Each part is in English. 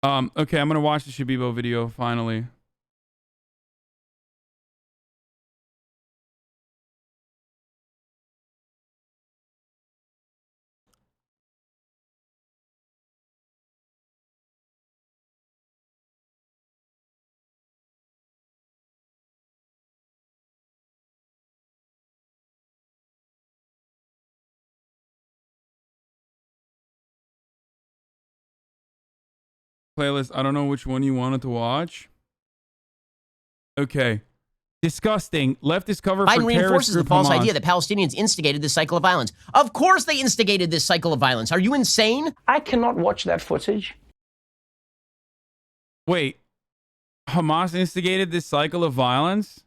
Okay, I'm gonna watch the Shabibo video finally. Playlist. I don't know which one you wanted to watch. Okay. Disgusting. Leftist cover Biden for reinforces the group false Hamas. idea that Palestinians instigated this cycle of violence. Of course they instigated this cycle of violence. Are you insane? I cannot watch that footage. Wait. Hamas instigated this cycle of violence?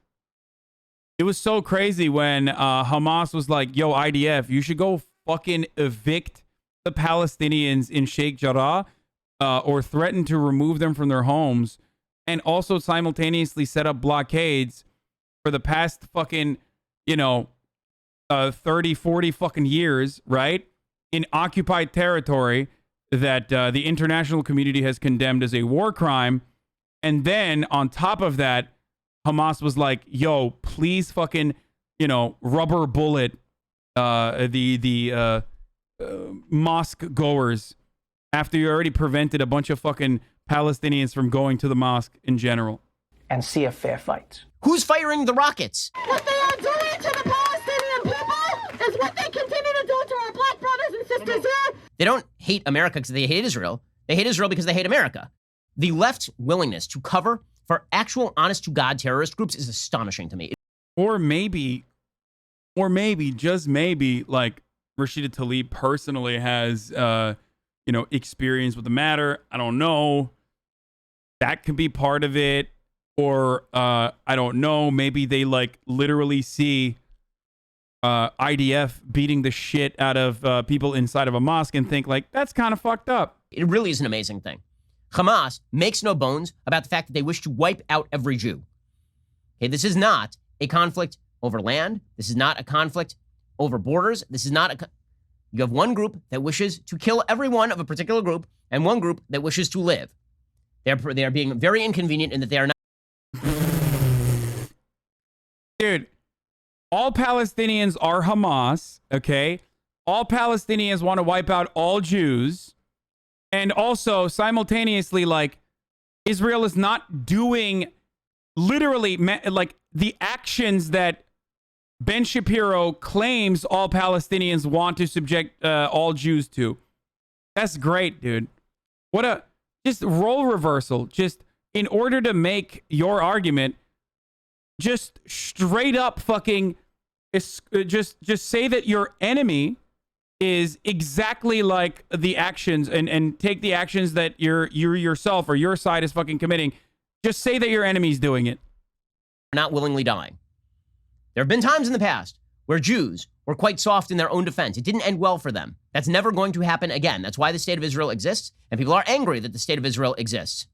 It was so crazy when Hamas was like, yo, IDF, you should go fucking evict the Palestinians in Sheikh Jarrah or threaten to remove them from their homes, and also simultaneously set up blockades for the past fucking, 30, 40 fucking years, right? In occupied territory that the international community has condemned as a war crime. And then on top of that, Hamas was like, yo, please fucking, rubber bullet the mosque goers after you already prevented a bunch of fucking Palestinians from going to the mosque in general. And see a fair fight. Who's firing the rockets? What they are doing to the Palestinian people is what they continue to do to our black brothers and sisters here. They don't hate America because they hate Israel. They hate Israel because they hate America. The left's willingness to cover for actual honest-to-God terrorist groups is astonishing to me. Or maybe, just maybe, like, Rashida Tlaib personally has, experience with the matter. I don't know. That could be part of it. Or, I don't know. Maybe they, like, literally see IDF beating the shit out of people inside of a mosque and think, like, that's kind of fucked up. It really is an amazing thing. Hamas makes no bones about the fact that they wish to wipe out every Jew. Okay, this is not a conflict over land. This is not a conflict over borders. This is not you have one group that wishes to kill everyone of a particular group and one group that wishes to live. They are being very inconvenient in that they are not. Dude, all Palestinians are Hamas, okay? All Palestinians want to wipe out all Jews. And also, simultaneously, like, Israel is not doing literally, like, the actions that Ben Shapiro claims all Palestinians want to subject all Jews to. That's great, dude. Just role reversal. Just in order to make your argument, just straight up fucking, just say that your enemy is exactly like the actions and take the actions that you yourself or your side is fucking committing. Just say that your enemy's doing it. Not willingly dying. There have been times in the past where Jews were quite soft in their own defense. It didn't end well for them. That's never going to happen again. That's why the state of Israel exists, and people are angry that the state of Israel exists.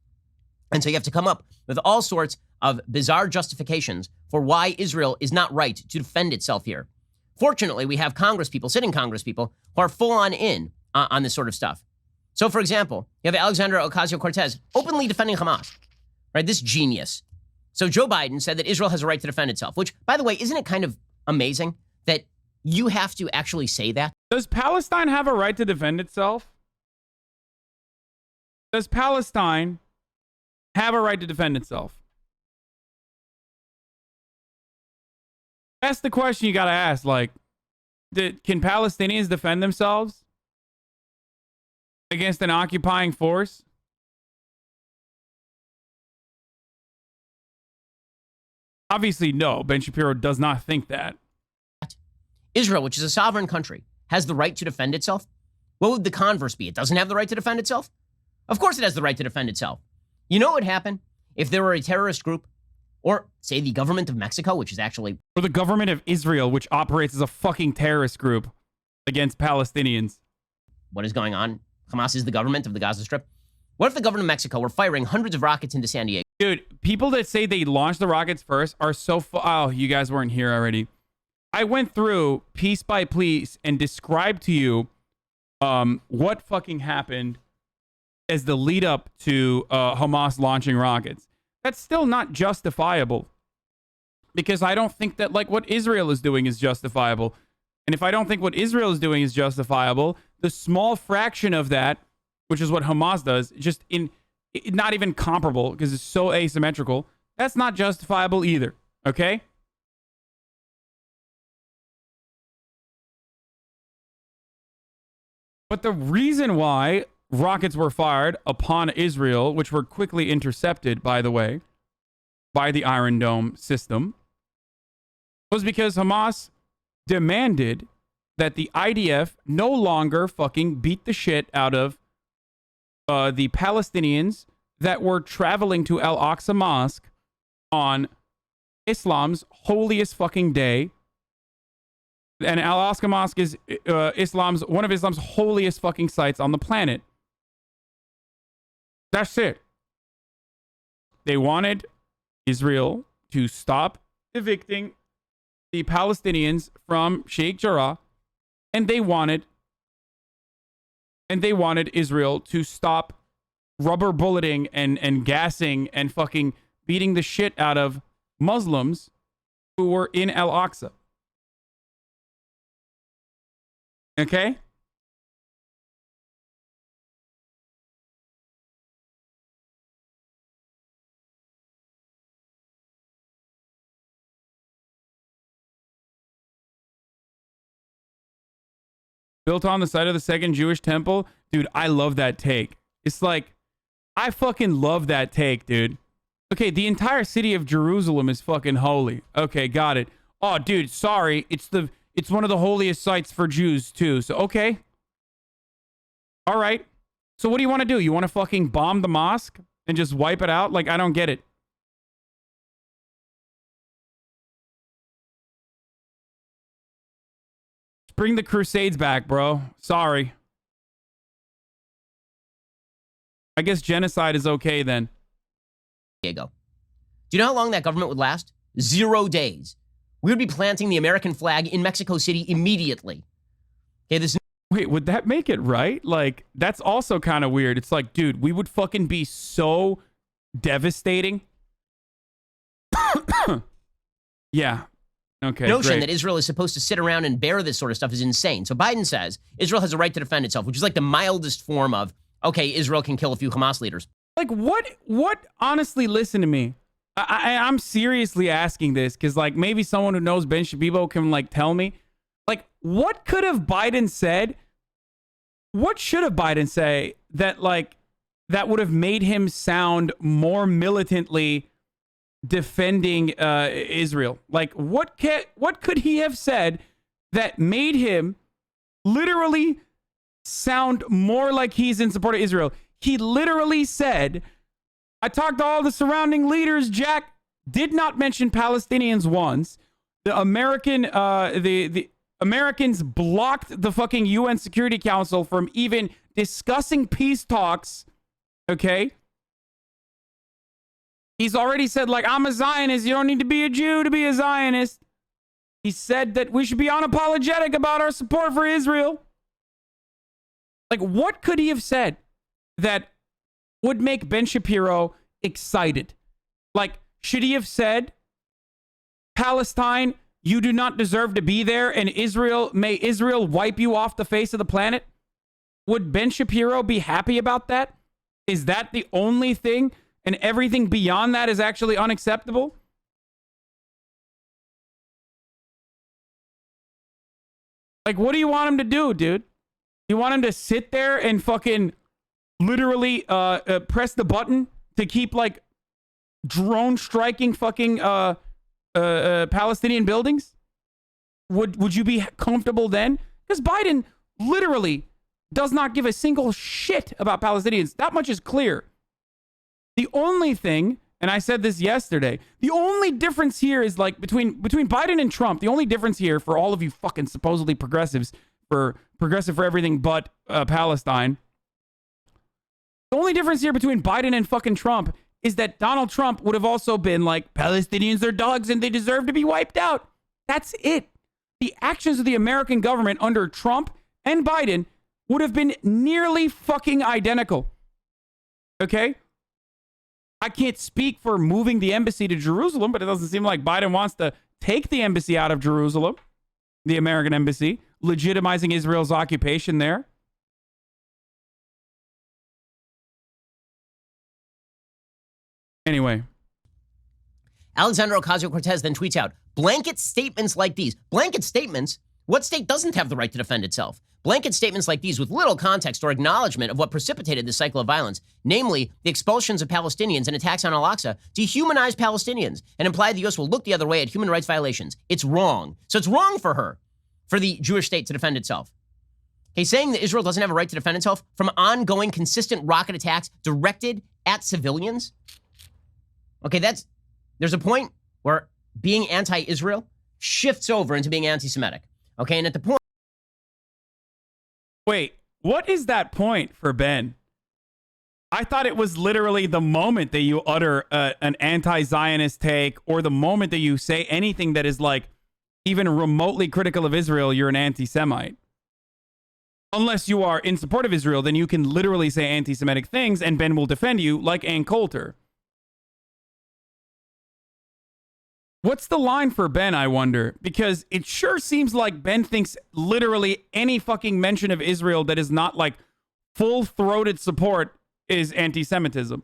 And so you have to come up with all sorts of bizarre justifications for why Israel is not right to defend itself here. Fortunately, we have sitting Congress people, who are full on this sort of stuff. So, for example, you have Alexandra Ocasio-Cortez openly defending Hamas, right? This genius. So Joe Biden said that Israel has a right to defend itself, which, by the way, isn't it kind of amazing that you have to actually say that? Does Palestine have a right to defend itself? Does Palestine have a right to defend itself? That's the question you got to ask. Like, can Palestinians defend themselves against an occupying force? Obviously, no. Ben Shapiro does not think that. Israel, which is a sovereign country, has the right to defend itself. What would the converse be? It doesn't have the right to defend itself? Of course it has the right to defend itself. You know what would happen if there were a terrorist group, or say the government of Mexico, which is actually... Or the government of Israel, which operates as a fucking terrorist group against Palestinians. What is going on? Hamas is the government of the Gaza Strip. What if the government of Mexico were firing hundreds of rockets into San Diego? Dude, people that say they launched the rockets first are so... Oh, you guys weren't here already. I went through piece by piece and described to you what fucking happened as the lead up to Hamas launching rockets. That's still not justifiable, because I don't think that like what Israel is doing is justifiable. And if I don't think what Israel is doing is justifiable, the small fraction of that, which is what Hamas does, just not even comparable because it's so asymmetrical, that's not justifiable either. Okay? But the reason why rockets were fired upon Israel, which were quickly intercepted, by the way, by the Iron Dome system, was because Hamas demanded that the IDF no longer fucking beat the shit out of the Palestinians that were traveling to Al-Aqsa Mosque on Islam's holiest fucking day. And Al-Aqsa Mosque is one of Islam's holiest fucking sites on the planet. That's it. They wanted Israel to stop evicting the Palestinians from Sheikh Jarrah, and they wanted Israel to stop rubber bulleting and gassing and fucking beating the shit out of Muslims who were in Al-Aqsa. Okay? Built on the site of the second Jewish temple. Dude, I love that take. It's like, I fucking love that take, dude. Okay, the entire city of Jerusalem is fucking holy. Okay, got it. Oh, dude, sorry. It's one of the holiest sites for Jews, too. So, okay. All right. So what do you want to do? You want to fucking bomb the mosque and just wipe it out? Like, I don't get it. Bring the Crusades back, bro. Sorry. I guess genocide is okay then. Diego. Do you know how long that government would last? 0 days. We would be planting the American flag in Mexico City immediately. Okay, this. Wait, would that make it right? Like, that's also kind of weird. It's like, dude, we would fucking be so devastating. Yeah. Okay, the notion great. that Israel is supposed to sit around and bear this sort of stuff is insane. So Biden says Israel has a right to defend itself, which is like the mildest form of, okay, Israel can kill a few Hamas leaders. Like, what, honestly, listen to me. I'm seriously asking this because, like, maybe someone who knows Ben Shapiro can, like, tell me. Like, what could have Biden said? What should have Biden say that, like, that would have made him sound more militantly defending Israel? Like, what could he have said that made him literally sound more like he's in support of Israel? He literally said, I talked to all the surrounding leaders, Jack, did not mention Palestinians once. The Americans blocked the fucking UN Security Council from even discussing peace talks. Okay? He's already said, like, I'm a Zionist. You don't need to be a Jew to be a Zionist. He said that we should be unapologetic about our support for Israel. Like, what could he have said that would make Ben Shapiro excited? Like, should he have said, Palestine, you do not deserve to be there, and Israel, may Israel wipe you off the face of the planet? Would Ben Shapiro be happy about that? Is that the only thing, and everything beyond that is actually unacceptable? Like, what do you want him to do, dude? You want him to sit there and fucking literally press the button to keep, like, drone striking fucking Palestinian buildings? Would you be comfortable then? Because Biden literally does not give a single shit about Palestinians. That much is clear. The only thing, and I said this yesterday, the only difference here is, like, between Biden and Trump, the only difference here for all of you fucking supposedly progressives, progressive for everything but Palestine, the only difference here between Biden and fucking Trump is that Donald Trump would have also been like, Palestinians are dogs and they deserve to be wiped out. That's it. The actions of the American government under Trump and Biden would have been nearly fucking identical. Okay? I can't speak for moving the embassy to Jerusalem, but it doesn't seem like Biden wants to take the embassy out of Jerusalem, the American embassy, legitimizing Israel's occupation there. Anyway. Alexandra Ocasio-Cortez then tweets out, blanket statements like these. Blanket statements? What state doesn't have the right to defend itself? Blanket statements like these with little context or acknowledgement of what precipitated this cycle of violence, namely the expulsions of Palestinians and attacks on Al-Aqsa, dehumanize Palestinians and imply the U.S. will look the other way at human rights violations. It's wrong. So it's wrong for her, for the Jewish state to defend itself. Okay, saying that Israel doesn't have a right to defend itself from ongoing, consistent rocket attacks directed at civilians. Okay, there's a point where being anti-Israel shifts over into being anti-Semitic. Okay, and at the point... Wait, what is that point for Ben? I thought it was literally the moment that you utter an anti-Zionist take, or the moment that you say anything that is like even remotely critical of Israel, you're an anti-Semite. Unless you are in support of Israel, then you can literally say anti-Semitic things and Ben will defend you, like Ann Coulter. What's the line for Ben, I wonder? Because it sure seems like Ben thinks literally any fucking mention of Israel that is not like full-throated support is anti-Semitism.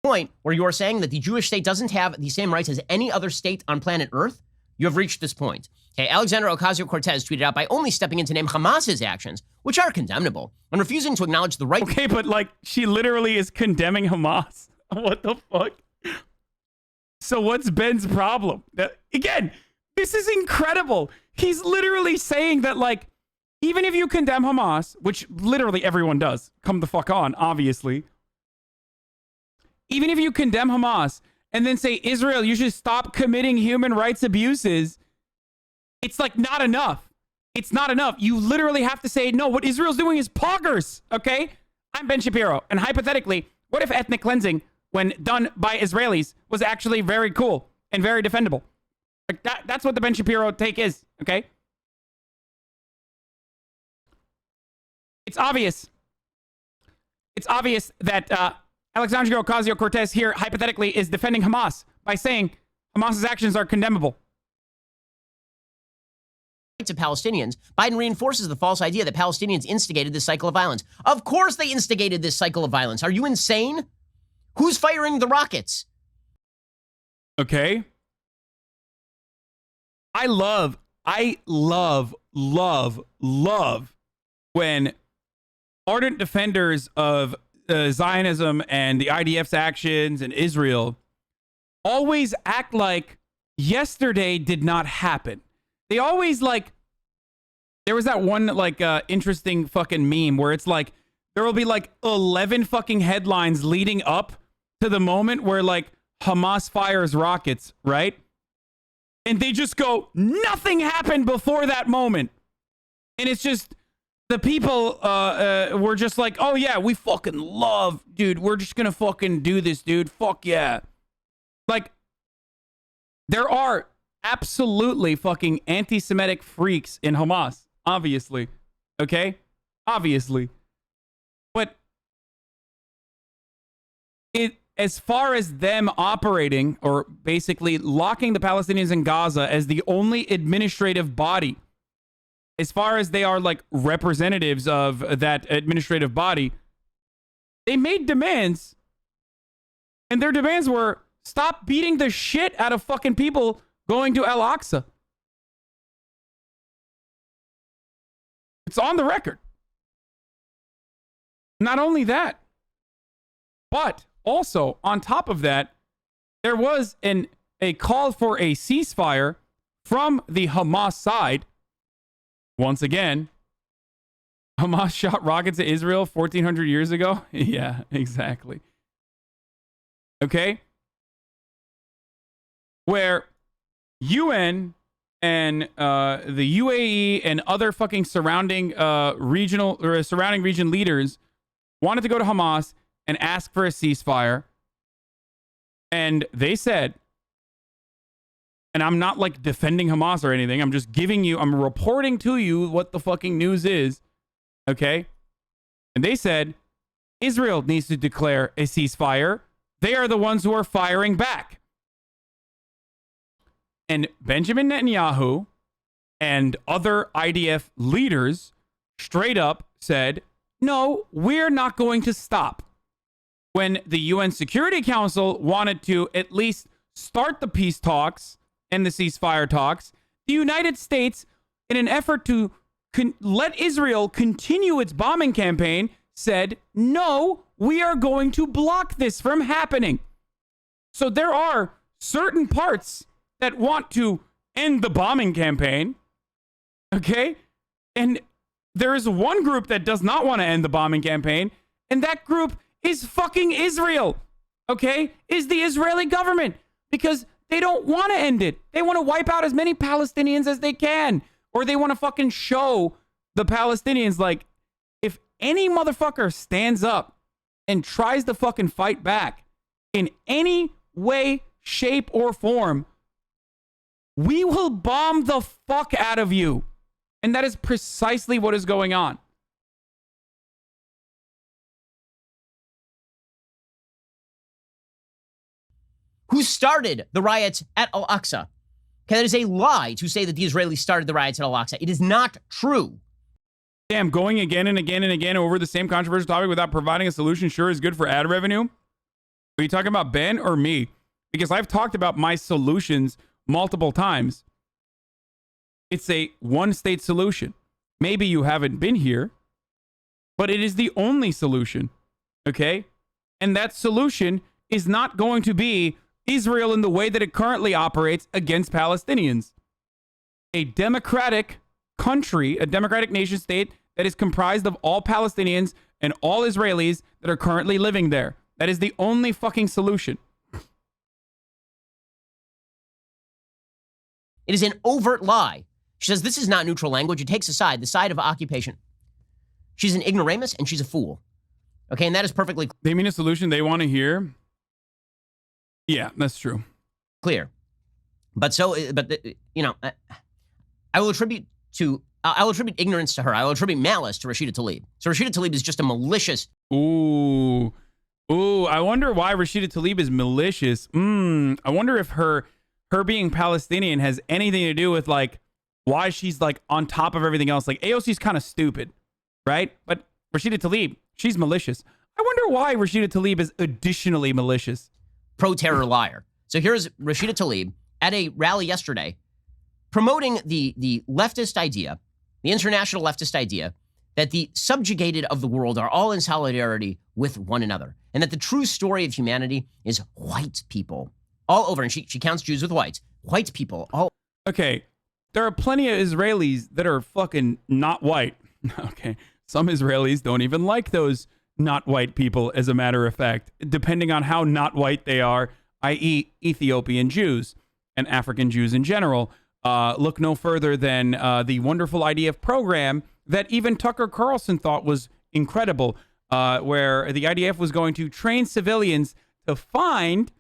Point where you're saying that the Jewish state doesn't have the same rights as any other state on planet Earth, you have reached this point. Okay, Alexandra Ocasio-Cortez tweeted out by only stepping in to name Hamas's actions, which are condemnable, and refusing to acknowledge the right... Okay, but like, she literally is condemning Hamas. What the fuck? So what's Ben's problem? Again, this is incredible. He's literally saying that, like, even if you condemn Hamas, which literally everyone does, come the fuck on, obviously. Even if you condemn Hamas and then say, Israel, you should stop committing human rights abuses, it's like not enough. It's not enough. You literally have to say, no, what Israel's doing is poggers, okay? I'm Ben Shapiro. And hypothetically, what if ethnic cleansing, when done by Israelis, was actually very cool and very defendable? Like that's what the Ben Shapiro take is, okay? It's obvious. It's obvious that Alexandria Ocasio-Cortez here, hypothetically, is defending Hamas by saying Hamas's actions are condemnable. To Palestinians, Biden reinforces the false idea that Palestinians instigated this cycle of violence. Of course they instigated this cycle of violence. Are you insane? Who's firing the rockets? Okay. I love when ardent defenders of Zionism and the IDF's actions and Israel always act like yesterday did not happen. They always like, there was that one like interesting fucking meme where it's like, there will be like 11 fucking headlines leading up to the moment where like Hamas fires rockets, right? And they just go, nothing happened before that moment. And it's just, the people were just like, oh yeah, we fucking love, dude, we're just gonna fucking do this, dude. Fuck yeah. Like, there are absolutely fucking anti-Semitic freaks in Hamas, obviously. Okay? Obviously. But as far as them operating, or basically locking the Palestinians in Gaza as the only administrative body, as far as they are like representatives of that administrative body, they made demands, and their demands were, stop beating the shit out of fucking people going to Al-Aqsa. It's on the record. Not only that, but also on top of that, there was a call for a ceasefire from the Hamas side. Once again, Hamas shot rockets at Israel 1,400 years ago. Yeah, exactly. Okay? Where UN and the UAE and other fucking surrounding surrounding region leaders wanted to go to Hamas and ask for a ceasefire. And they said, and I'm not like defending Hamas or anything, I'm just I'm reporting to you what the fucking news is, okay? And they said, Israel needs to declare a ceasefire. They are the ones who are firing back. And Benjamin Netanyahu and other IDF leaders straight up said, no, we're not going to stop. When the UN Security Council wanted to at least start the peace talks and the ceasefire talks, the United States, in an effort to let Israel continue its bombing campaign, said, no, we are going to block this from happening. So there are certain parts that want to end the bombing campaign, okay? And there is one group that does not want to end the bombing campaign, and that group is fucking Israel, okay? Is the Israeli government, because they don't want to end it. They want to wipe out as many Palestinians as they can, or they want to fucking show the Palestinians, like, if any motherfucker stands up and tries to fucking fight back in any way, shape, or form, we will bomb the fuck out of you. And that is precisely what is going on. Who started the riots at Al-Aqsa? Okay, that is a lie to say that the Israelis started the riots at Al-Aqsa. It is not true. Damn, going again and again and again over the same controversial topic without providing a solution sure is good for ad revenue. Are you talking about Ben or me? Because I've talked about my solutions multiple times. It's a one-state solution. Maybe you haven't been here, but it is the only solution, okay? And that solution is not going to be Israel in the way that it currently operates against Palestinians. A democratic country, a democratic nation state that is comprised of all Palestinians and all Israelis that are currently living there. That is the only fucking solution. It is an overt lie. She says this is not neutral language. It takes a side, the side of occupation. She's an ignoramus and she's a fool. Okay, and that is perfectly They mean a solution they want to hear. Yeah, that's true. clear. But you know, I will attribute ignorance to her. I will attribute malice to Rashida Tlaib. So Rashida Tlaib is just a malicious. Ooh, I wonder why Rashida Tlaib is malicious. I wonder if her being Palestinian has anything to do with like why she's like on top of everything else. Like AOC's kind of stupid, right? But Rashida Tlaib, she's malicious. I wonder why Rashida Tlaib is additionally malicious. Pro-terror liar. So here's Rashida Tlaib at a rally yesterday promoting the leftist idea, the international leftist idea, that the subjugated of the world are all in solidarity with one another, and that the true story of humanity is white people all over. And she counts Jews with whites. White people all. Okay, there are plenty of Israelis that are fucking not white. Okay, some Israelis don't even like those not white people, as a matter of fact, depending on how not white they are, i.e. Ethiopian Jews and African Jews in general. Look no further than the wonderful IDF program that even Tucker Carlson thought was incredible, where the IDF was going to train civilians to find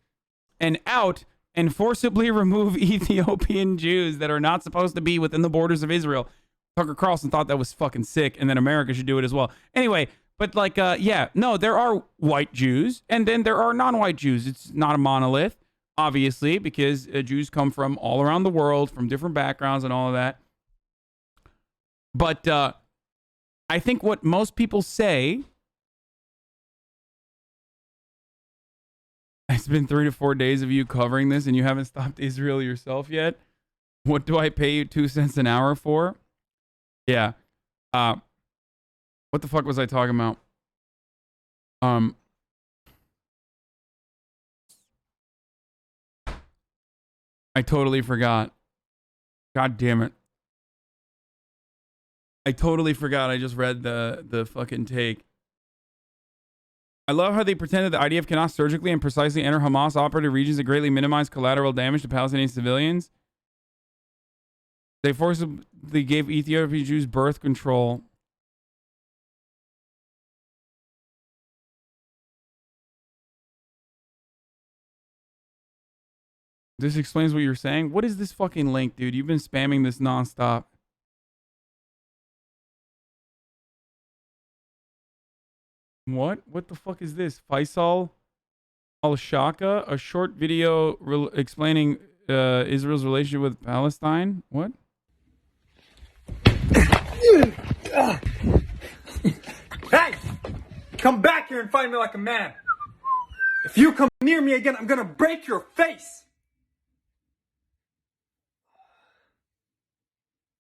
and out and forcibly remove Ethiopian Jews that are not supposed to be within the borders of Israel. Tucker Carlson thought that was fucking sick, and then America should do it as well. Anyway, but like, yeah, no, there are white Jews, and then there are non-white Jews. It's not a monolith, obviously, because Jews come from all around the world, from different backgrounds and all of that. But I think what most people say, it's been 3 to 4 days of you covering this, and you haven't stopped Israel yourself yet. What do I pay you 2 cents an hour for? Yeah. What the fuck was I talking about? I totally forgot. God damn it. I totally forgot. I just read the fucking take. I love how they pretended the IDF cannot surgically and precisely enter Hamas operated regions to greatly minimize collateral damage to Palestinian civilians. They forcibly gave Ethiopian Jews birth control. This explains what you're saying. What is this fucking link, dude? You've been spamming this nonstop. What? What the fuck is this? Faisal Al-Shaka, a short video explaining Israel's relationship with Palestine. What? Hey! Come back here and fight me like a man. If you come near me again, I'm gonna break your face.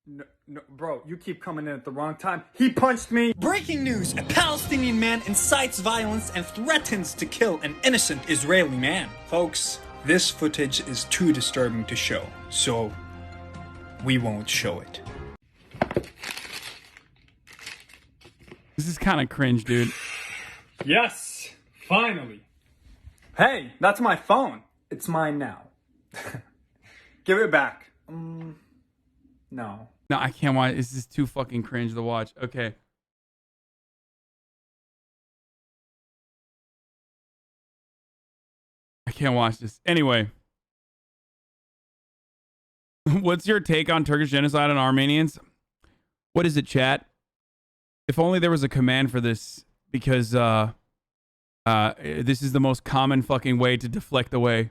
No, bro, you keep coming in at the wrong time. He punched me. Breaking news. A Palestinian man incites violence and threatens to kill an innocent Israeli man. Folks, this footage is too disturbing to show, so we won't show it. This is kind of cringe, dude. Yes, finally. Hey, that's my phone. It's mine now. Give it back. No. No, I can't watch. This is too fucking cringe to watch. Okay. I can't watch this. Anyway. What's your take on Turkish genocide on Armenians? What is it, chat? If only there was a command for this, because this is the most common fucking way to deflect away.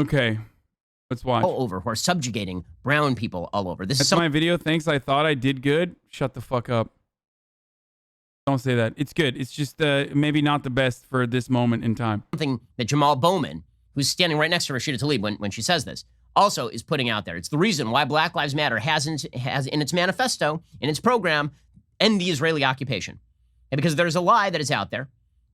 Okay, let's watch. All over, who are subjugating brown people all over. This That's is my video. Thanks. I thought I did good. Shut the fuck up. Don't say that. It's good. It's just maybe not the best for this moment in time. something that Jamal Bowman, who's standing right next to Rashida Tlaib when she says this, also is putting out there. It's the reason why Black Lives Matter has in its manifesto, in its program, end the Israeli occupation. And because there's a lie that is out there,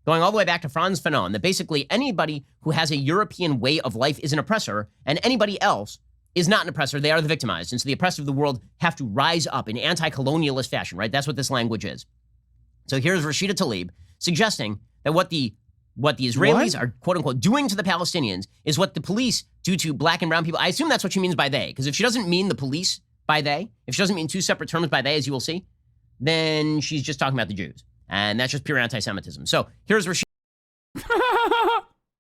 going all the way back to Franz Fanon, that basically anybody who has a European way of life is an oppressor, and anybody else is not an oppressor. They are the victimized. And so the oppressed of the world have to rise up in anti-colonialist fashion, right? That's what this language is. So here's Rashida Tlaib suggesting that what the Israelis are, quote unquote, doing to the Palestinians is what the police do to black and brown people. I assume that's what she means by they, because if she doesn't mean the police by they, if she doesn't mean two separate terms by they, as you will see, then she's just talking about the Jews. And that's just pure anti-Semitism. So here's Rashida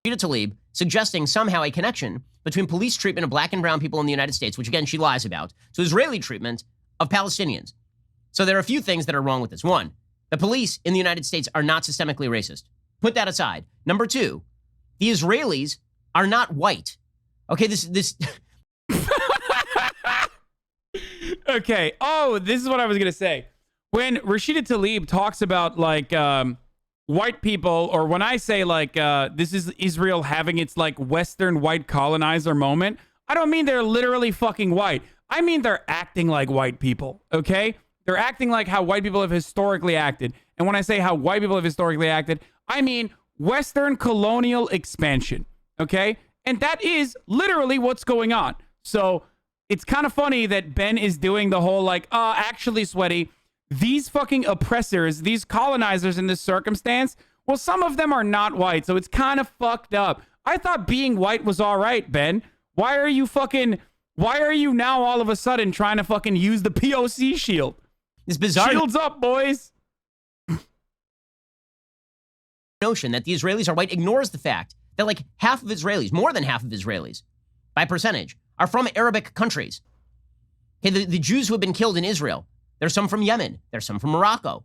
Tlaib suggesting somehow a connection between police treatment of black and brown people in the United States, which again she lies about, to Israeli treatment of Palestinians. So there are a few things that are wrong with this. One, the police in the United States are not systemically racist. Put that aside. Number two, the Israelis are not white. Okay, this Okay. Oh, this is what I was going to say. When Rashida Tlaib talks about like white people, or when I say like this is Israel having its like Western white colonizer moment, I don't mean they're literally fucking white. I mean they're acting like white people, okay? They're acting like how white people have historically acted. And when I say how white people have historically acted, I mean Western colonial expansion, okay? And that is literally what's going on. So it's kind of funny that Ben is doing the whole like, actually, Sweaty, these fucking oppressors, these colonizers in this circumstance, well, some of them are not white, so it's kind of fucked up. I thought being white was all right, Ben. Why are you now all of a sudden trying to fucking use the POC shield? this bizarre Shields up, boys. notion that the Israelis are white ignores the fact that like half of Israelis, more than half of Israelis, by percentage, are from Arabic countries. Okay, the Jews who have been killed in Israel, there's some from Yemen, there's some from Morocco.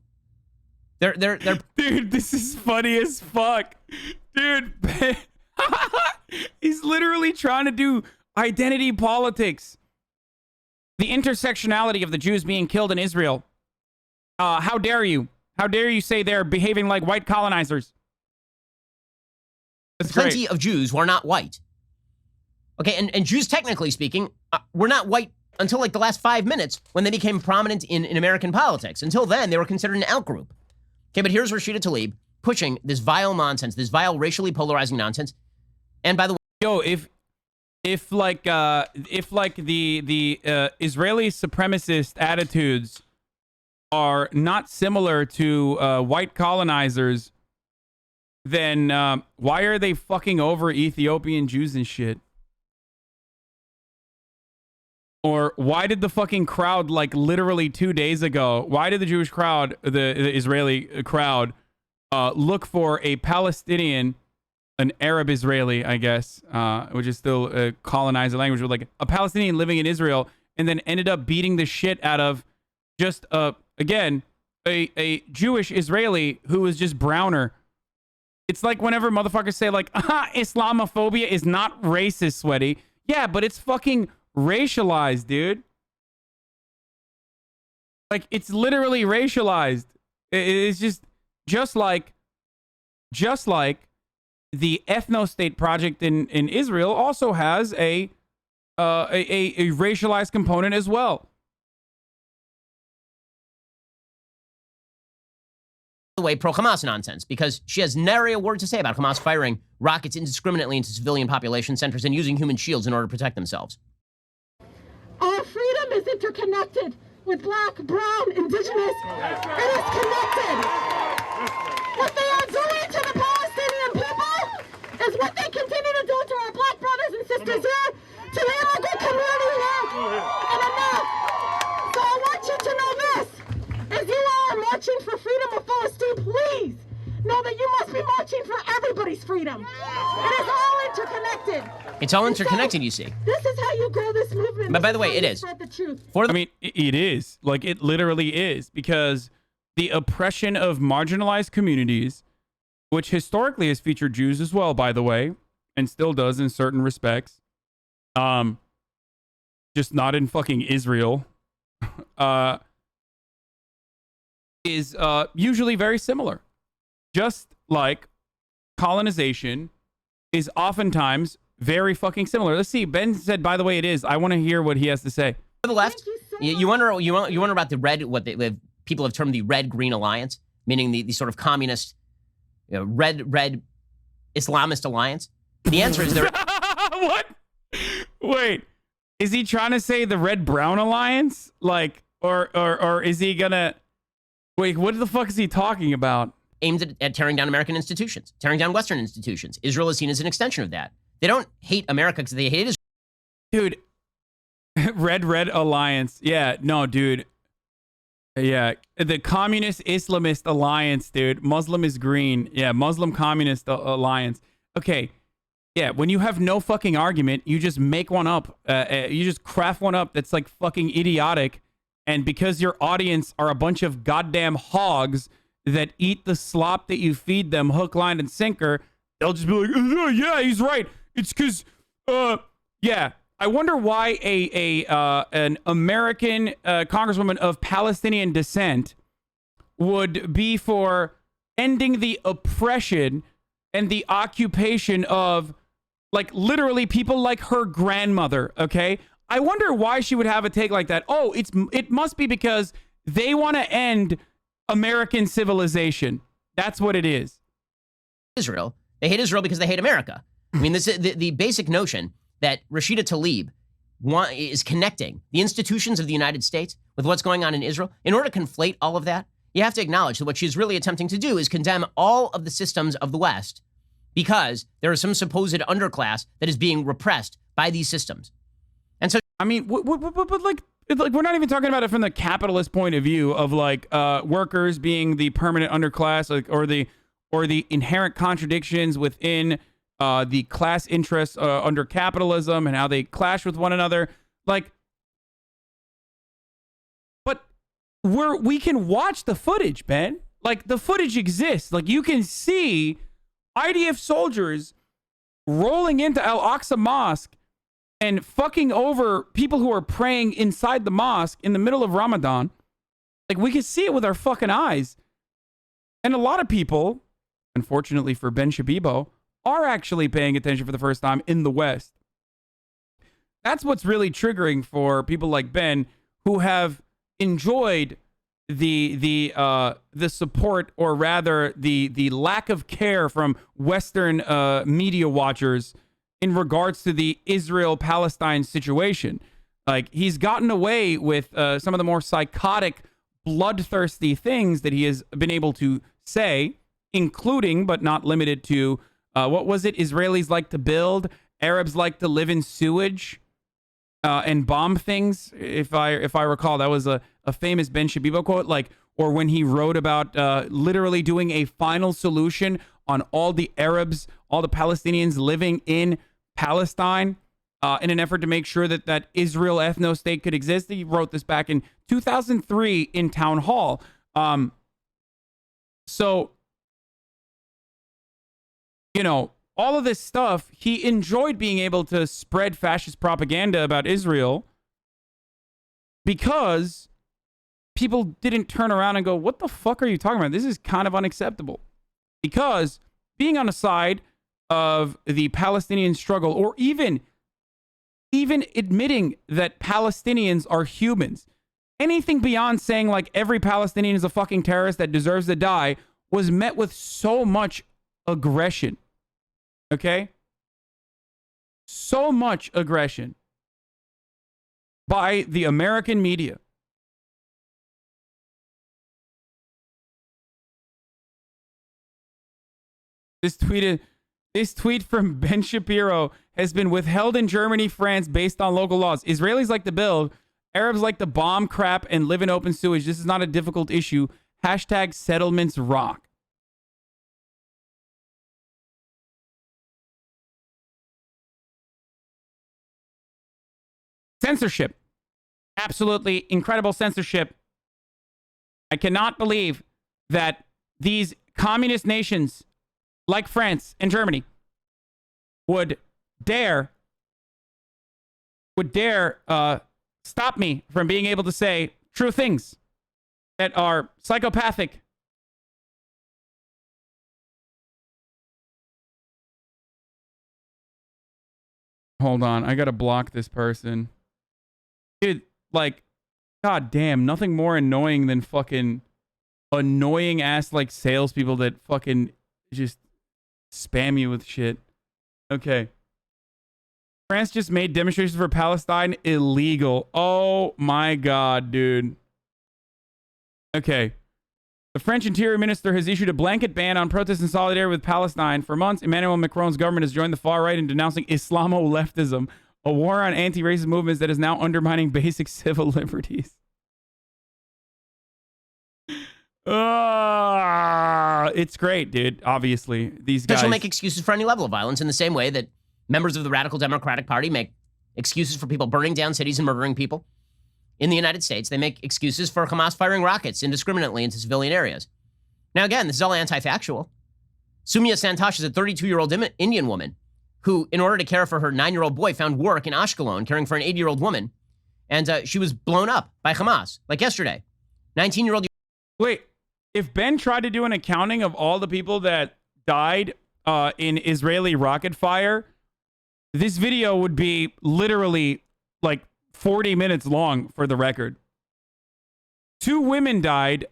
They're Dude, this is funny as fuck. Dude, he's literally trying to do identity politics. The intersectionality of the Jews being killed in Israel. How dare you? How dare you say they're behaving like white colonizers? That's plenty great. of Jews who are not white. Okay, and Jews, technically speaking, were not white until like the last 5 minutes when they became prominent in American politics. Until then, they were considered an outgroup. Okay, but here's Rashida Tlaib pushing this vile nonsense, this vile racially polarizing nonsense. And by the way, Yo, if like the Israeli supremacist attitudes are not similar to white colonizers, then why are they fucking over Ethiopian Jews and shit? Or why did the fucking crowd, like literally 2 days ago, why did the Jewish crowd, the Israeli crowd, look for a Palestinian, an Arab Israeli, I guess, which is still a colonizer language, but like a Palestinian living in Israel, and then ended up beating the shit out of just again a Jewish Israeli who was just browner. It's like whenever motherfuckers say like, Islamophobia is not racist, sweaty. Yeah, but it's fucking racialized, dude. Like, it's literally racialized. It's just like the ethno-state project in Israel also has a racialized component as well. The way pro-Hamas nonsense, because she has nary a word to say about Hamas firing rockets indiscriminately into civilian population centers and using human shields in order to protect themselves. Our freedom is interconnected with black, brown, indigenous. It is connected. What they are doing to the Palestinian people is what they continue to do to our black brothers and sisters here, to the immigrant community here, and enough. So I want you to know this. As you are marching for freedom of Palestine, please know that you must be marching for everybody's freedom. It is all interconnected. It's all interconnected, you see. This is how you grow this movement. But by the way, it is. Spread the truth. I mean, it is. Like, it literally is. Because the oppression of marginalized communities, which historically has featured Jews as well, by the way, and still does in certain respects, just not in fucking Israel, is usually very similar. Just like colonization is oftentimes very fucking similar. Let's see. Ben said, by the way, it is. I want to hear what he has to say. To the left, you wonder about the red, what people have termed the red-green alliance, meaning the sort of communist, red Islamist alliance. The answer is there. What? Wait, is he trying to say the red-brown alliance? Like, or is he gonna? Wait, what the fuck is he talking about? Aimed at tearing down American institutions, tearing down Western institutions. Israel is seen as an extension of that. They don't hate America because they hate Israel. Dude, red alliance. Yeah, no, dude. Yeah, the communist Islamist alliance, dude. Muslim is green. Yeah, Muslim communist alliance. Okay, yeah, when you have no fucking argument, you just make one up. You just craft one up that's like fucking idiotic. And because your audience are a bunch of goddamn hogs that eat the slop that you feed them hook, line, and sinker, they'll just be like, yeah, he's right. It's because, yeah. I wonder why an American congresswoman of Palestinian descent would be for ending the oppression and the occupation of, like, literally people like her grandmother, okay? I wonder why she would have a take like that. Oh, it must be because they want to end American civilization. That's what it is. Israel. They hate Israel because they hate America. I mean, this is the basic notion that Rashida Tlaib is connecting the institutions of the United States with what's going on in Israel. In order to conflate all of that, you have to acknowledge that what she's really attempting to do is condemn all of the systems of the West because there is some supposed underclass that is being repressed by these systems. And so, I mean, but like we're not even talking about it from the capitalist point of view of like workers being the permanent underclass, like, or the inherent contradictions within the class interests under capitalism and how they clash with one another. Like, but we can watch the footage, Ben. Like, the footage exists. Like, you can see IDF soldiers rolling into Al-Aqsa Mosque and fucking over people who are praying inside the mosque in the middle of Ramadan. Like, we can see it with our fucking eyes. And a lot of people, unfortunately for Ben Shabibo, are actually paying attention for the first time in the West. That's what's really triggering for people like Ben, who have enjoyed the support, or rather the lack of care from Western media watchers in regards to the Israel-Palestine situation. Like, he's gotten away with some of the more psychotic, bloodthirsty things that he has been able to say, including, but not limited to, what was it? Israelis like to build, Arabs like to live in sewage, and bomb things. If I recall, that was a famous Ben Shabibo quote. Like, or when he wrote about literally doing a final solution on all the Arabs, all the Palestinians living in Palestine, in an effort to make sure that that Israel ethno-state could exist. He wrote this back in 2003 in Town Hall. So, you know, all of this stuff, he enjoyed being able to spread fascist propaganda about Israel because people didn't turn around and go, what the fuck are you talking about? This is kind of unacceptable. Because being on the side of the Palestinian struggle, or even admitting that Palestinians are humans, anything beyond saying like every Palestinian is a fucking terrorist that deserves to die, was met with so much aggression. Okay? So much aggression by the American media. This tweet from Ben Shapiro has been withheld in Germany, France, based on local laws. Israelis like to build, Arabs like to bomb crap and live in open sewage. This is not a difficult issue. Hashtag settlements rock. Censorship. Absolutely incredible censorship. I cannot believe that these communist nations like France and Germany would dare stop me from being able to say true things that are psychopathic. Hold on, I gotta block this person. Dude, like, god damn, nothing more annoying than fucking annoying ass like salespeople that fucking just spam you with shit. Okay. France just made demonstrations for Palestine illegal. Oh my god, dude. Okay. The French Interior Minister has issued a blanket ban on protests in solidarity with Palestine. For months, Emmanuel Macron's government has joined the far right in denouncing Islamo-leftism, a war on anti-racist movements that is now undermining basic civil liberties. It's great, dude. Obviously, these guys will make excuses for any level of violence in the same way that members of the radical Democratic Party make excuses for people burning down cities and murdering people. In the United States, they make excuses for Hamas firing rockets indiscriminately into civilian areas. Now, again, this is all anti-factual. Sumya Santosh is a 32-year-old Indian woman who, in order to care for her 9-year-old boy, found work in Ashkelon caring for an 80-year-old woman. And she was blown up by Hamas, like yesterday. 19-year-old... Wait, if Ben tried to do an accounting of all the people that died in Israeli rocket fire, this video would be literally like 40 minutes long for the record. 2 women died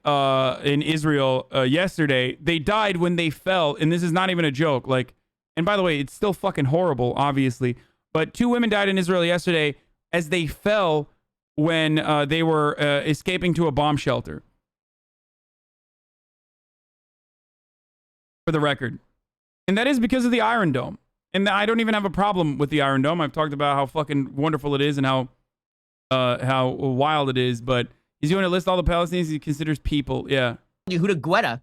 in Israel yesterday. They died when they fell, and this is not even a joke. Like, and by the way, it's still fucking horrible, obviously. But 2 women died in Israel yesterday as they fell when they were escaping to a bomb shelter. For the record. And that is because of the Iron Dome. And I don't even have a problem with the Iron Dome. I've talked about how fucking wonderful it is and how wild it is. But he's going to list all the Palestinians he considers people. Yeah. Yehuda Guetta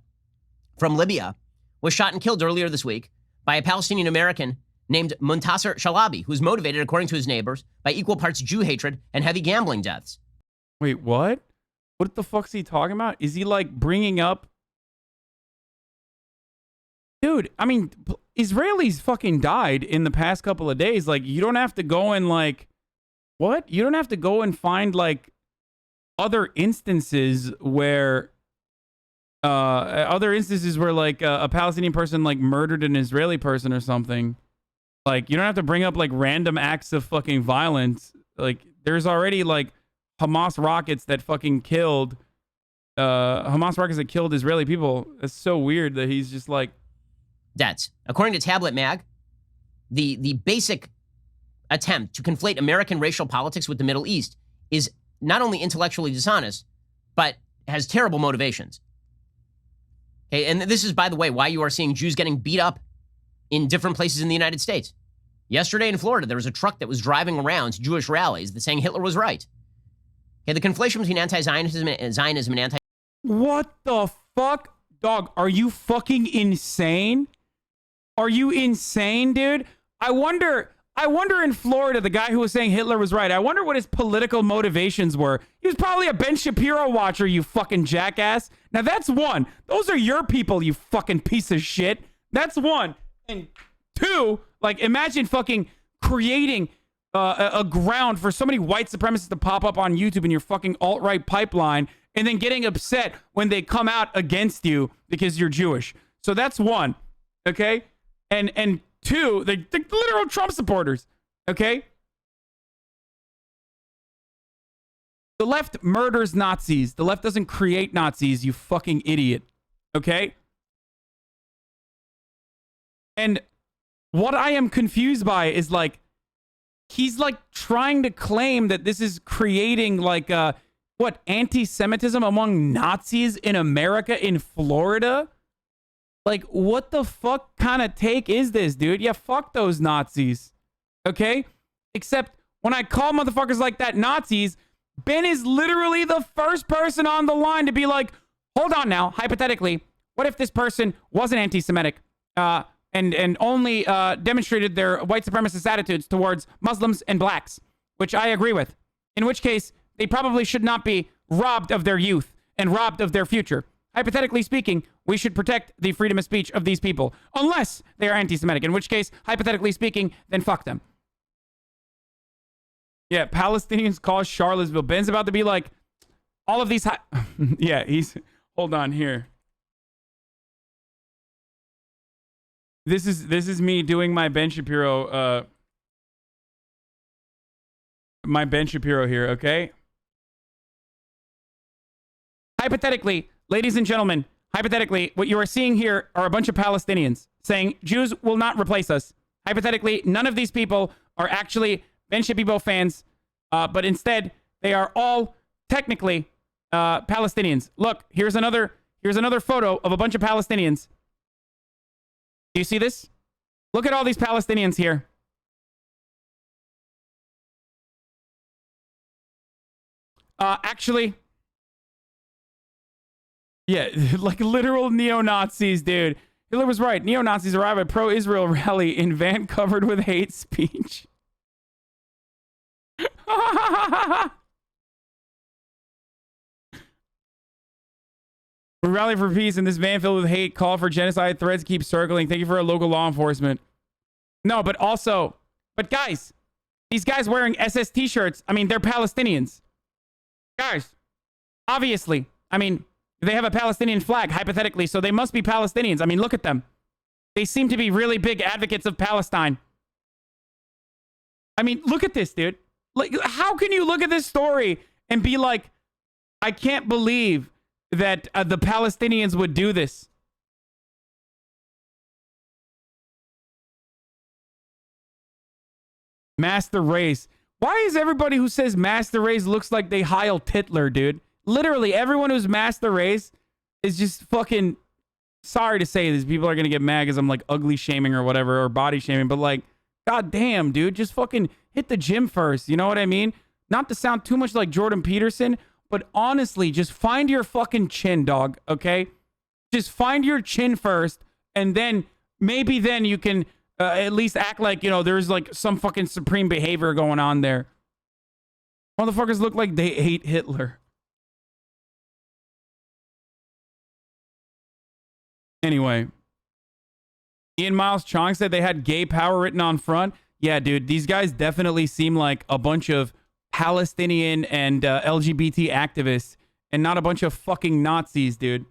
from Libya was shot and killed earlier this week by a Palestinian American named Muntasser Shalabi, who's motivated, according to his neighbors, by equal parts Jew hatred and heavy gambling deaths. Wait, what? What the fuck's he talking about? Is he like bringing up... Dude, I mean, Israelis fucking died in the past couple of days. Like, you don't have to go and like... What? You don't have to go and find like other instances where like a Palestinian person like murdered an Israeli person or something. Like, you don't have to bring up like random acts of fucking violence. Like, there's already like Hamas rockets that fucking killed Israeli people. It's so weird that he's just like... Deaths. According to Tablet Mag, the basic attempt to conflate American racial politics with the Middle East is not only intellectually dishonest, but has terrible motivations. Okay, and this is, by the way, why you are seeing Jews getting beat up in different places in the United States. Yesterday in Florida, there was a truck that was driving around to Jewish rallies that saying Hitler was right. Okay, the conflation between anti-Zionism and anti... What the fuck? Dog, are you fucking insane? Are you insane, dude? I wonder I wonder in Florida, the guy who was saying Hitler was right, I wonder what his political motivations were. He was probably a Ben Shapiro watcher, you fucking jackass. Now that's one. Those are your people, you fucking piece of shit. That's one. And two, like, imagine fucking creating a ground for so many white supremacists to pop up on YouTube in your fucking alt-right pipeline and then getting upset when they come out against you because you're Jewish. So that's one, okay? And two, the literal Trump supporters, okay? The left murders Nazis. The left doesn't create Nazis, you fucking idiot, okay? And what I am confused by is, like, he's, like, trying to claim that this is creating, like, what, anti-Semitism among Nazis in America, in Florida? Like, what the fuck kind of take is this, dude? Yeah, fuck those Nazis, okay? Except when I call motherfuckers like that Nazis, Ben is literally the first person on the line to be like, hold on now, hypothetically, what if this person wasn't anti-Semitic, and only demonstrated their white supremacist attitudes towards Muslims and blacks, which I agree with. In which case, they probably should not be robbed of their youth and robbed of their future. Hypothetically speaking, we should protect the freedom of speech of these people, unless they are anti-Semitic, in which case, hypothetically speaking, then fuck them. Yeah, Palestinians cause Charlottesville. Ben's about to be like, all of these... yeah, he's... Hold on, here. This is me doing my Ben Shapiro, here, okay? Hypothetically, ladies and gentlemen, hypothetically, what you are seeing here are a bunch of Palestinians saying Jews will not replace us. Hypothetically, none of these people are actually Ben Shapiro fans, but instead, they are all technically Palestinians. Look, here's another photo of a bunch of Palestinians. Do you see this? Look at all these Palestinians here. Actually, yeah, like literal neo-Nazis, dude. Hitler was right. Neo-Nazis arrive at a pro-Israel rally in van covered with hate speech. We rally for peace in this van filled with hate. Call for genocide. Threads keep circling. Thank you for our local law enforcement. No, but guys, these guys wearing SS t-shirts, I mean, they're Palestinians. Guys, obviously, I mean, they have a Palestinian flag, hypothetically, so they must be Palestinians. I mean, look at them. They seem to be really big advocates of Palestine. I mean, look at this, dude. Like, how can you look at this story and be like, I can't believe that the Palestinians would do this? Master race. Why is everybody who says master race looks like they Heil Hitler, dude? Literally, everyone who's master race is just fucking... Sorry to say this, people are gonna get mad because I'm like ugly shaming or whatever, or body shaming, but like, god damn, dude, just fucking hit the gym first, you know what I mean? Not to sound too much like Jordan Peterson, but honestly, just find your fucking chin, dog, okay? Just find your chin first, and then maybe then you can at least act like, you know, there's like some fucking supreme behavior going on there. Motherfuckers look like they hate Hitler. Anyway, Ian Miles Chong said they had gay power written on front. Yeah, dude, these guys definitely seem like a bunch of Palestinian and LGBT activists and not a bunch of fucking Nazis, dude.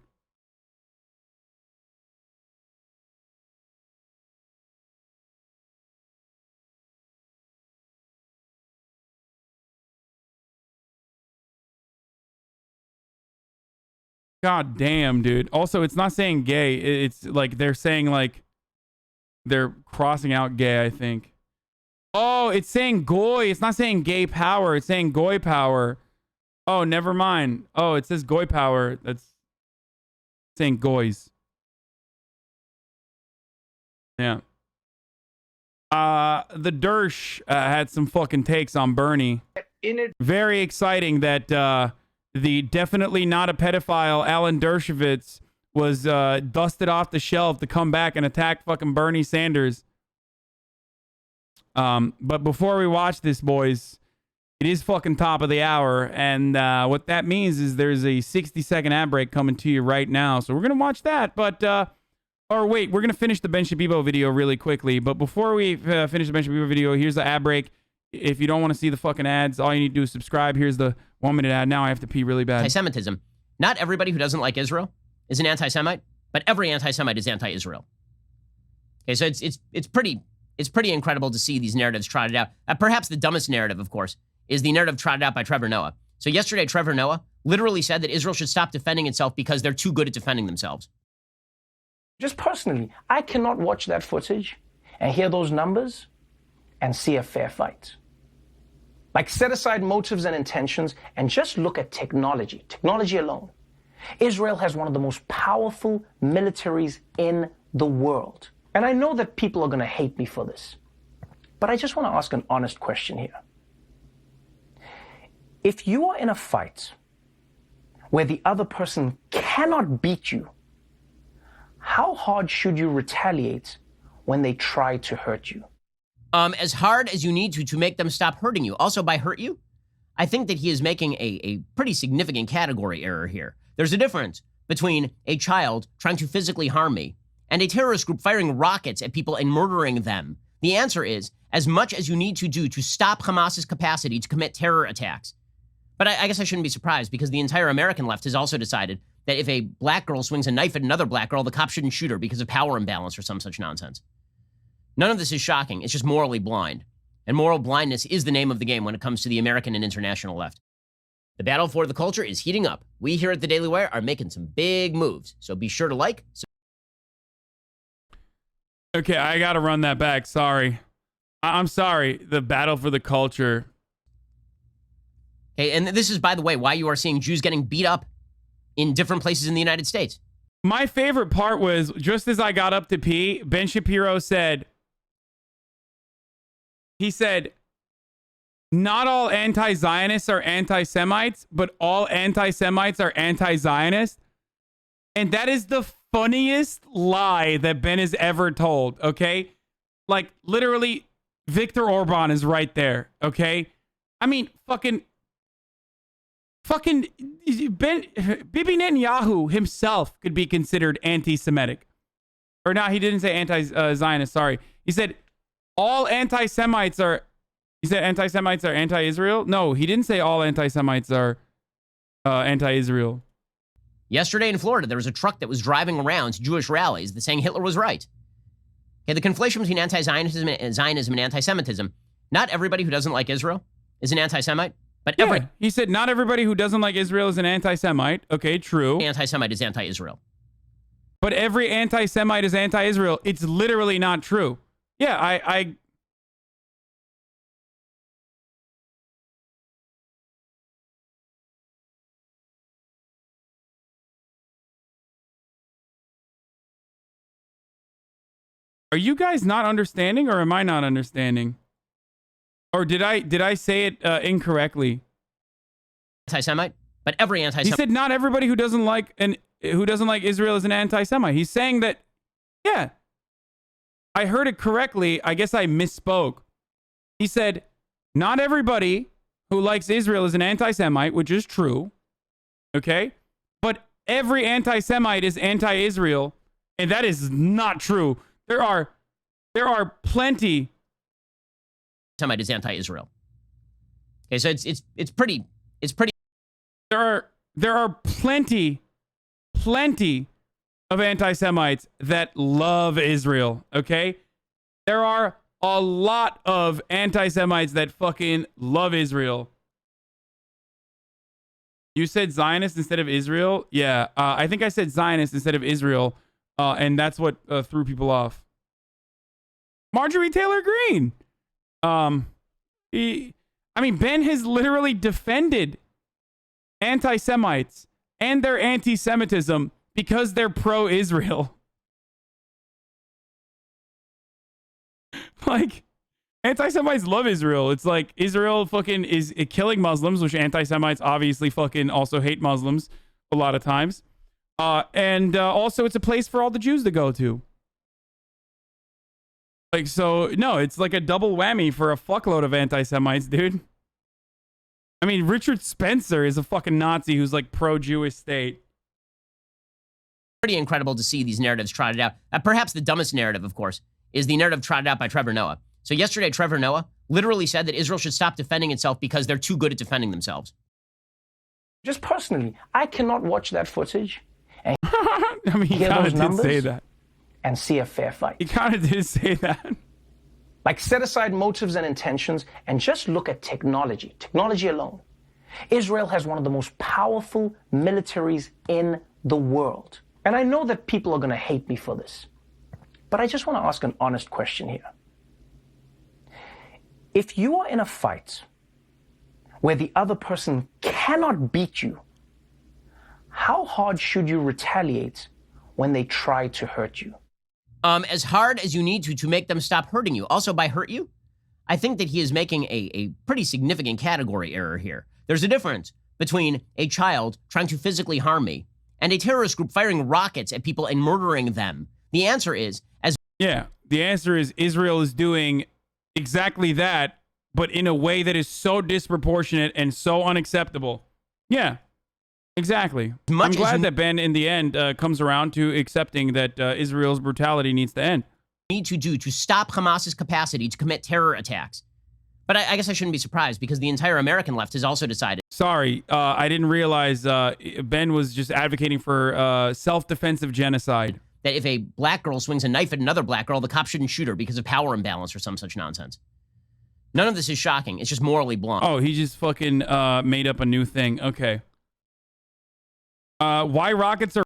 God damn, dude. Also, it's not saying gay. It's like they're saying like they're crossing out gay, I think. Oh, it's saying goy. It's not saying gay power. It's saying goy power. Oh, never mind. Oh, it says goy power. That's saying goys. Yeah. The Dersh had some fucking takes on Bernie. Very exciting that the definitely not a pedophile Alan Dershowitz was dusted off the shelf to come back and attack fucking Bernie Sanders. But before we watch this, boys, it is fucking top of the hour. And what that means is there's a 60-second ad break coming to you right now. So we're going to watch that. But, or wait, we're going to finish the Ben Shapiro video really quickly. But before we finish the Ben Shapiro video, here's the ad break. If you don't want to see the fucking ads, all you need to do is subscribe. Here's the 1-minute ad. Now I have to pee really bad. Anti-Semitism. Not everybody who doesn't like Israel is an anti-Semite, but every anti-Semite is anti-Israel. Okay, so it's pretty incredible to see these narratives trotted out. Perhaps the dumbest narrative, of course, is the narrative trotted out by Trevor Noah. So yesterday, Trevor Noah literally said that Israel should stop defending itself because they're too good at defending themselves. Just personally, I cannot watch that footage and hear those numbers and see a fair fight. Like, set aside motives and intentions and just look at technology alone. Israel has one of the most powerful militaries in the world. And I know that people are going to hate me for this, but I just want to ask an honest question here. If you are in a fight where the other person cannot beat you, how hard should you retaliate when they try to hurt you? As hard as you need to make them stop hurting you. Also, by hurt you, I think that he is making a pretty significant category error here. There's a difference between a child trying to physically harm me and a terrorist group firing rockets at people and murdering them. The answer is as much as you need to do to stop Hamas's capacity to commit terror attacks. But I guess I shouldn't be surprised because the entire American left has also decided that if a black girl swings a knife at another black girl, the cop shouldn't shoot her because of power imbalance or some such nonsense. None of this is shocking. It's just morally blind. And moral blindness is the name of the game when it comes to the American and international left. The battle for the culture is heating up. We here at the Daily Wire are making some big moves. So be sure to like. Okay, I got to run that back. Sorry. I'm sorry. The battle for the culture. Okay, and this is, by the way, why you are seeing Jews getting beat up in different places in the United States. My favorite part was just as I got up to pee, Ben Shapiro said, he said, not all anti-Zionists are anti-Semites, but all anti-Semites are anti-Zionist. And that is the funniest lie that Ben has ever told, okay? Like, literally, Viktor Orban is right there, okay? I mean, fucking Bibi Netanyahu himself could be considered anti-Semitic. Or no, he didn't say anti-Zionist, sorry. He said all anti-Semites are... He said anti-Semites are anti-Israel? No, he didn't say all anti-Semites are anti-Israel. Yesterday in Florida, there was a truck that was driving around to Jewish rallies that saying Hitler was right. Okay, the conflation between anti-Zionism and anti-Semitism. Not everybody who doesn't like Israel is an anti-Semite, but he said not everybody who doesn't like Israel is an anti-Semite. Okay, true. Anti-Semite is anti-Israel. But every anti-Semite is anti-Israel. It's literally not true. Yeah, I Are you guys not understanding, or am I not understanding? Or did I say it incorrectly? Anti-Semite, but every anti-Semite. He said not everybody who doesn't like Israel is an anti-Semite. He's saying that, yeah, I heard it correctly. I guess I misspoke. He said not everybody who likes Israel is an anti-Semite, which is true. Okay, but every anti-Semite is anti-Israel, and that is not true. There are plenty. Semite is anti-Israel. Okay, so it's pretty. There are plenty of anti-Semites that love Israel. Okay, there are a lot of anti-Semites that fucking love Israel. You said Zionist instead of Israel? Yeah, I think I said Zionist instead of Israel. And that's what threw people off. Marjorie Taylor Greene. Ben has literally defended anti-Semites and their anti-Semitism because they're pro-Israel. Like, anti-Semites love Israel. It's like Israel fucking is killing Muslims, which anti-Semites obviously fucking also hate Muslims a lot of times. And also, it's a place for all the Jews to go to. Like, so, no, it's like a double whammy for a fuckload of anti-Semites, dude. I mean, Richard Spencer is a fucking Nazi who's like pro-Jewish state. Pretty incredible to see these narratives trotted out. Perhaps the dumbest narrative, of course, is the narrative trotted out by Trevor Noah. So yesterday, Trevor Noah literally said that Israel should stop defending itself because they're too good at defending themselves. Just personally, I cannot watch that footage and I mean, he hear kind those of did say numbers that. and see a fair fight. He kind of did say that. Like, set aside motives and intentions and just look at technology alone. Israel has one of the most powerful militaries in the world. And I know that people are going to hate me for this, but I just want to ask an honest question here. If you are in a fight where the other person cannot beat you, how hard should you retaliate when they try to hurt you? As hard as you need to make them stop hurting you. Also, by hurt you, I think that he is making a pretty significant category error here. There's a difference between a child trying to physically harm me and a terrorist group firing rockets at people and murdering them. The answer is, Yeah, the answer is Israel is doing exactly that, but in a way that is so disproportionate and so unacceptable. Yeah, exactly. I'm glad that Ben, in the end, comes around to accepting that Israel's brutality needs to end. need to do to stop Hamas's capacity to commit terror attacks. But I guess I shouldn't be surprised because the entire American left has also decided. Sorry, I didn't realize Ben was just advocating for self-defensive genocide. That if a black girl swings a knife at another black girl, the cop shouldn't shoot her because of power imbalance or some such nonsense. None of this is shocking. It's just morally blunt. Oh, he just fucking made up a new thing. Okay. Why rockets are